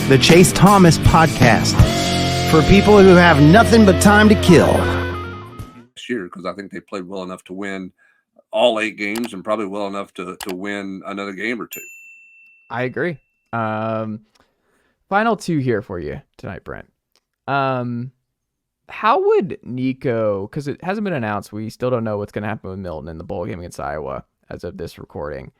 the Chase Thomas Podcast, for people who have nothing but time to kill. This year, because I think they played well enough to win all 8 games and probably well enough to win another game or 2. I agree. Final 2 here for you tonight, Brent. How would Nico, because it hasn't been announced, we still don't know what's going to happen with Milton in the bowl game against Iowa as of this recording.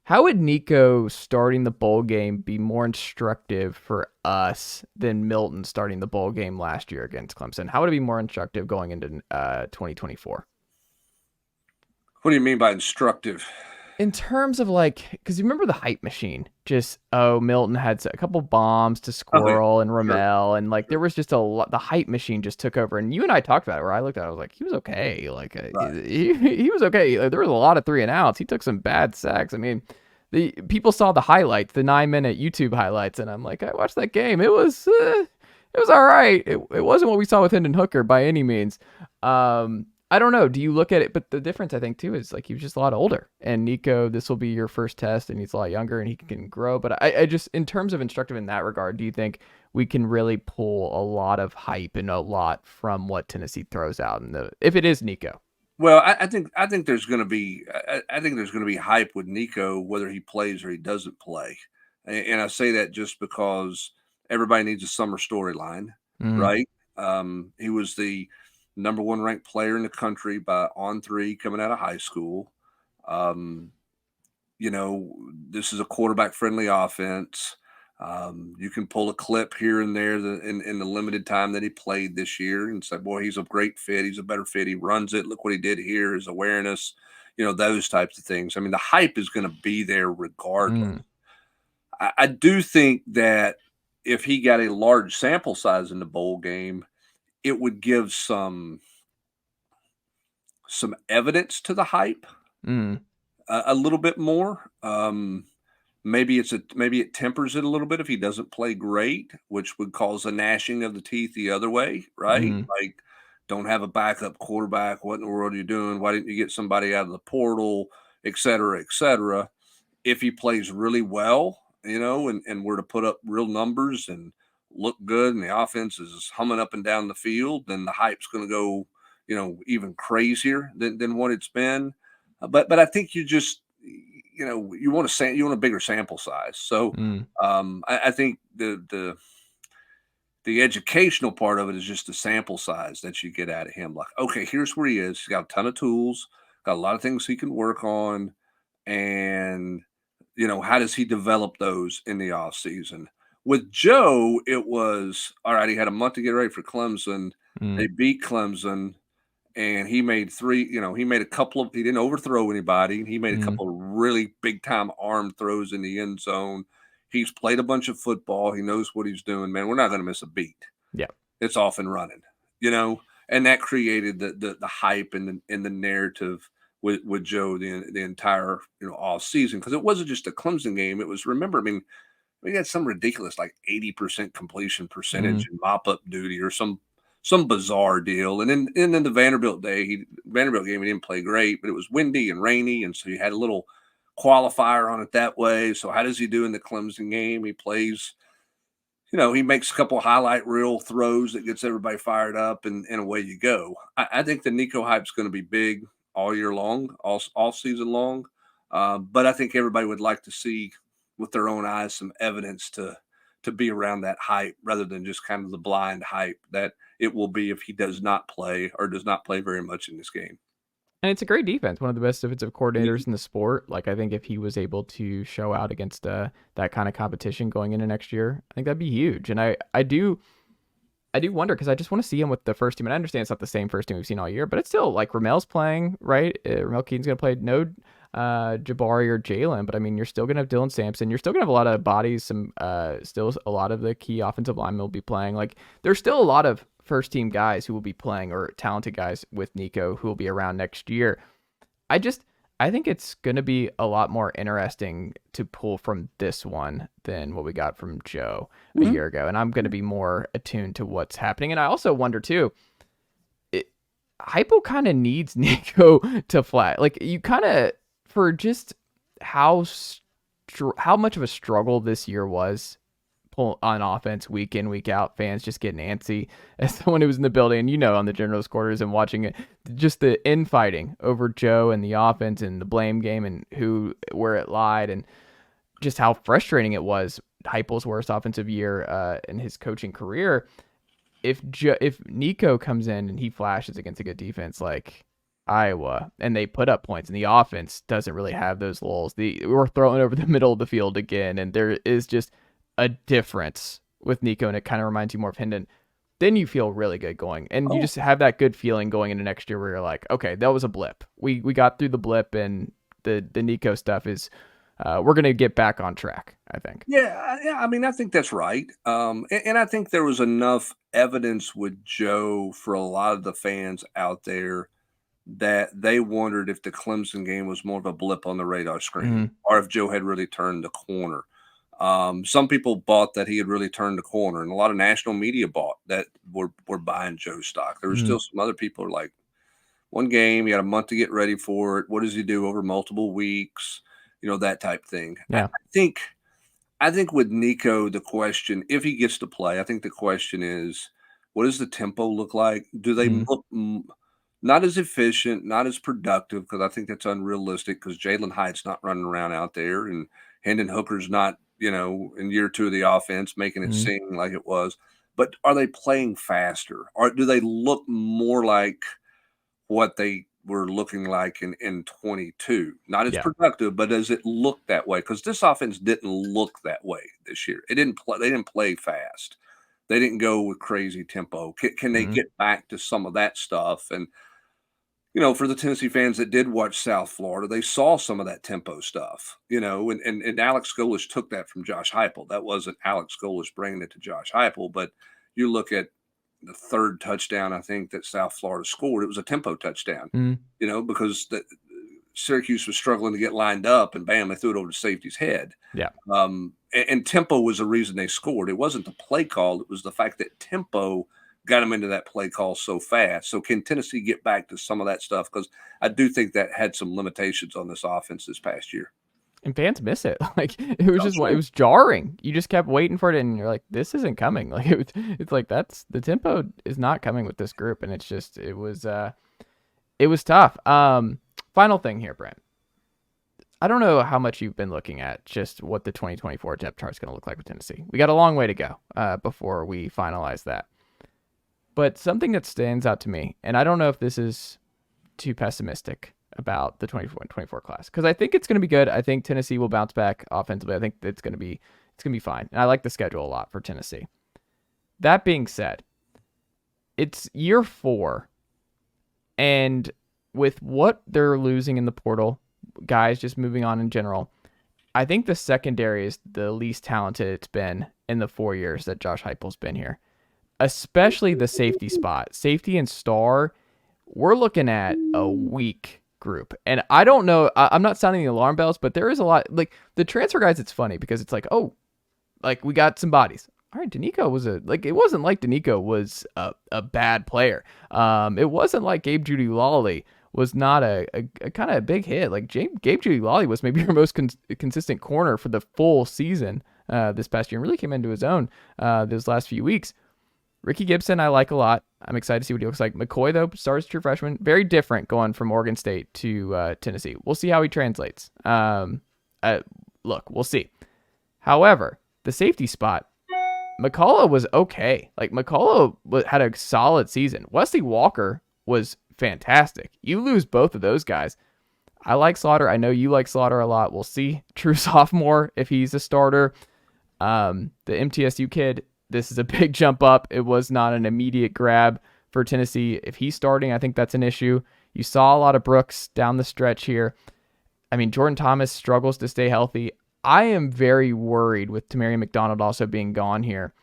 How would Nico starting the bowl game be more instructive for us than Milton starting the bowl game last year against Clemson? How would it be more instructive going into 2024? What do you mean by instructive? In terms of because you remember the hype machine, Milton had a couple bombs to Squirrel and Rommel, and there was just a lot. The hype machine just took over, and you and I talked about it. Where I looked at it, I was like, he was okay. He was okay. There was a lot of 3 and outs. He took some bad sacks. I mean, the people saw the highlights, the 9-minute YouTube highlights, and I'm like, I watched that game. It was all right. It wasn't what we saw with Hendon Hooker by any means. I don't know. Do you look at it? But the difference, I think, too, is he was just a lot older. And Nico, this will be your first test, and he's a lot younger, and he can grow. But I just, in terms of instructive in that regard, do you think we can really pull a lot of hype and a lot from what Tennessee throws out if it is Nico? Well, I think there's going to be hype with Nico whether he plays or he doesn't play, and I say that just because everybody needs a summer storyline, right? He was the number 1 ranked player in the country by On3 coming out of high school. This is a quarterback friendly offense. You can pull a clip here and there in the limited time that he played this year and say, boy, he's a great fit. He's a better fit. He runs it. Look what he did here, his awareness, those types of things. I mean, the hype is going to be there regardless. I do think that if he got a large sample size in the bowl game, it would give some evidence to the hype a little bit more. Maybe it tempers it a little bit if he doesn't play great, which would cause a gnashing of the teeth the other way, right? Don't have a backup quarterback. What in the world are you doing? Why didn't you get somebody out of the portal, et cetera, et cetera? If he plays really well, and we're to put up real numbers and look good and the offense is humming up and down the field, then the hype's going to go, even crazier than what it's been. But I think you just, you want a bigger sample size. So I think the educational part of it is just the sample size that you get out of him. Like, okay, here's where he is. He's got a ton of tools, got a lot of things he can work on. And, how does he develop those in the off season? With Joe, it was, all right, he had a month to get ready for Clemson. They beat Clemson, and he made a couple of – he didn't overthrow anybody. He made a couple of really big-time arm throws in the end zone. He's played a bunch of football. He knows what he's doing. Man, we're not going to miss a beat. Yeah. It's off and running, and that created the hype and the narrative with Joe the entire, off season, because it wasn't just a Clemson game. It was, remember, we had some ridiculous 80% completion percentage in mop-up duty or some bizarre deal. And then the Vanderbilt game, he didn't play great, but it was windy and rainy, and so you had a little qualifier on it that way. So how does he do in the Clemson game? He plays, he makes a couple of highlight reel throws that gets everybody fired up, and away you go. I think the Nico hype's going to be big all year long, all season long. But I think everybody would like to see with their own eyes some evidence to be around that hype rather than just kind of the blind hype that it will be if he does not play or does not play very much in this game. And it's a great defense, one of the best defensive coordinators in the sport. I think if he was able to show out against that kind of competition going into next year, I think that'd be huge. And I do wonder, because I just want to see him with the first team. And I understand it's not the same first team we've seen all year, but it's still Romel's playing, right? Ramel Keaton's going to play no Jabari or Jalen, but you're still going to have Dylan Sampson. You're still going to have a lot of bodies. Still a lot of the key offensive linemen will be playing. There's still a lot of first team guys who will be playing, or talented guys with Nico who will be around next year. I think it's going to be a lot more interesting to pull from this one than what we got from Joe a year ago. And I'm going to be more attuned to what's happening. And I also wonder too, Heupel kind of needs Nico to flat. You kind of, for just how much of a struggle this year was pull on offense week in, week out, fans just getting antsy. As someone who was in the building, and on the general's quarters and watching it, just the infighting over Joe and the offense and the blame game and where it lied, and just how frustrating it was. Heupel's worst offensive year in his coaching career. If Nico comes in and he flashes against a good defense like Iowa, and they put up points, and the offense doesn't really have those lulls, we're throwing over the middle of the field again, and there is just a difference with Nico, and it kind of reminds you more of Hendon. Then you feel really good going, and you just have that good feeling going into next year where you're like, okay, that was a blip. We got through the blip, and the Nico stuff is we're going to get back on track, I think. Yeah. I mean, I think that's right. And I think there was enough evidence with Joe for a lot of the fans out there that they wondered if the Clemson game was more of a blip on the radar screen or if Joe had really turned the corner. Some people bought that he had really turned the corner, and a lot of national media bought that were buying Joe stock. There were still some other people who were like, one game, he had a month to get ready for it. What does he do over multiple weeks? That type thing. Yeah. I think with Nico, the question, if he gets to play, I think the question is, what does the tempo look like? Do they look not as efficient, not as productive? Because I think that's unrealistic, because Jalen Hyde's not running around out there, and Hendon Hooker's not, in year 2 of the offense, making it sing like it was. But are they playing faster? Or do they look more like what they were looking like in 22? Not as productive, but does it look that way? Because this offense didn't look that way this year. They didn't play fast. They didn't go with crazy tempo. Can they get back to some of that stuff? And for the Tennessee fans that did watch South Florida, they saw some of that tempo stuff. And Alex Golesh took that from Josh Heupel. That wasn't Alex Golesh bringing it to Josh Heupel, but you look at the third touchdown, I think, that South Florida scored, it was a tempo touchdown, because Syracuse was struggling to get lined up, and bam, they threw it over to safety's head. Yeah. And tempo was the reason they scored. It wasn't the play call. It was the fact that tempo got them into that play call so fast. So can Tennessee get back to some of that stuff? Because I do think that had some limitations on this offense this past year. And fans miss it. Like, it was it was jarring. You just kept waiting for it, and you're like, this isn't coming. Like, it's like, the tempo is not coming with this group, and it was tough. Final thing here, Brent. I don't know how much you've been looking at just what the 2024 depth chart is going to look like with Tennessee. We got a long way to go before we finalize that. But something that stands out to me, and I don't know if this is too pessimistic about the 24 class, because I think it's going to be good. I think Tennessee will bounce back offensively. I think it's going to be fine. And I like the schedule a lot for Tennessee. That being said, it's year 4, and with what they're losing in the portal, guys just moving on in general, I think the secondary is the least talented it's been in the 4 years that Josh Heupel's been here, especially the safety spot. Safety and star, we're looking at a weak group. And I don't know, I'm not sounding the alarm bells, but there is a lot, like the transfer guys, it's funny because it's like, oh, like we got some bodies. All right, Danico was it wasn't like Danico was a bad player. It wasn't like Gabe Judy-Lawley was not a kind of a big hit. Like Gabe Judy-Lawley was maybe your most consistent corner for the full season this past year, and really came into his own those last few weeks. Ricky Gibson, I like a lot. I'm excited to see what he looks like. McCoy, though, starts true freshman. Very different going from Oregon State to Tennessee. We'll see how he translates. Look, we'll see. However, the safety spot, McCullough was okay. Like, McCullough had a solid season. Wesley Walker was fantastic. You lose both of those guys. I like Slaughter. I know you like Slaughter a lot. We'll see. True sophomore, if he's a starter. The MTSU kid, this is a big jump up. It was not an immediate grab for Tennessee. If he's starting, I think that's an issue. You saw a lot of Brooks down the stretch here. I mean, Jordan Thomas struggles to stay healthy. I am very worried with Tamarion McDonald also being gone here.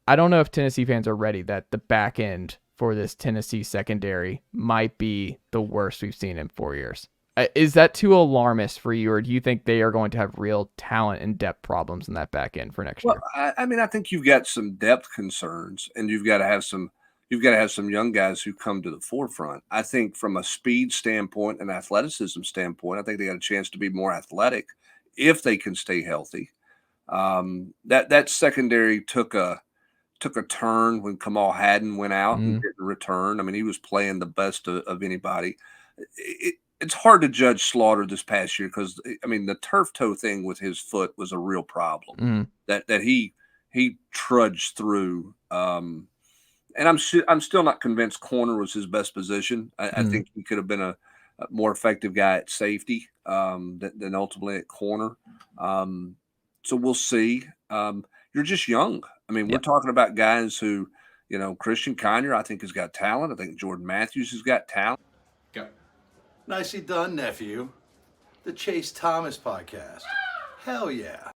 I don't know if Tennessee fans are ready that the back end for this Tennessee secondary might be the worst we've seen in 4 years. Is that too alarmist for you, or do you think they are going to have real talent and depth problems in that back end for next year? I mean, I think you've got some depth concerns, and you've got to have some young guys who come to the forefront. I think from a speed standpoint and athleticism standpoint, I think they got a chance to be more athletic if they can stay healthy. That secondary took a turn when Kamal Hadden went out and Mm. didn't return. I mean, he was playing the best of anybody. It's hard to judge Slaughter this past year because, I mean, the turf toe thing with his foot was a real problem Mm. that he trudged through. And I'm still not convinced corner was his best position. I think he could have been a more effective guy at safety than ultimately at corner. So we'll see. You're just young. I mean, we're talking about guys who, Christian Conyer, I think, has got talent. I think Jordan Matthews has got talent. Go. Nicely done, nephew. The Chase Thomas podcast. Hell yeah.